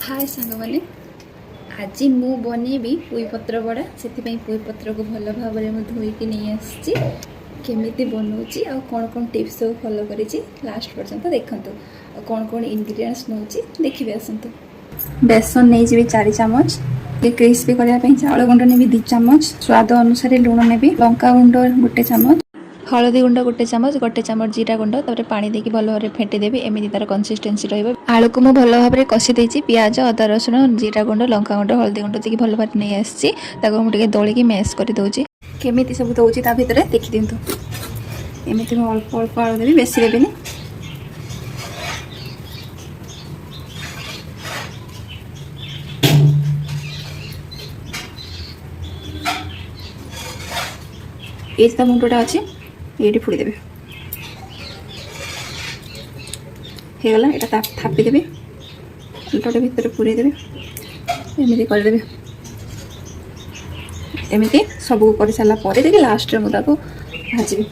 हाय सांग मैंने आज मु बनैबी पुई पत्र बड़ा से पुई पत्र को भल भाव में धोईकी नहीं आसी केमी बनाऊँगी आ कौन कौन टिप्स सब फॉलो करी लास्ट पर्यंत देखूँ कौन कौन इंग्रेडिएंट्स नौ देखिए आसतु। बेसन नहीं जी 4 चामच क्रिस्पी करने चाउल गुंड ने 2 चामच स्वाद अनुसार लुण ने लंका गुंड 1 चामच हलदी गुंड 1 चामच जीरा गुंड तापर पानी देकी भल भाव फेंटी देवी एमती तार कंसिस्टेंसी रही आलू को मुझे भल भाव कषि देती पियाज अदा रसुण जीरा गुंड लंका गुंड हलदी गुंड देकी भल भाव नहीं आसी मुझे दलिकी मैश कर दूसरी केमी सब दूसरी ता भर देखी दिंतु एमती अल्प अल्प आलू देवी बेसी देवी ये मुंडटा अच्छी ये फोड़ी देवे होगला यहाँ थापी देवी आलूटा भितर पूरे देवे एमती करदेवी एमती सब कर सारापर देखिए लास्ट में मुझे भाजी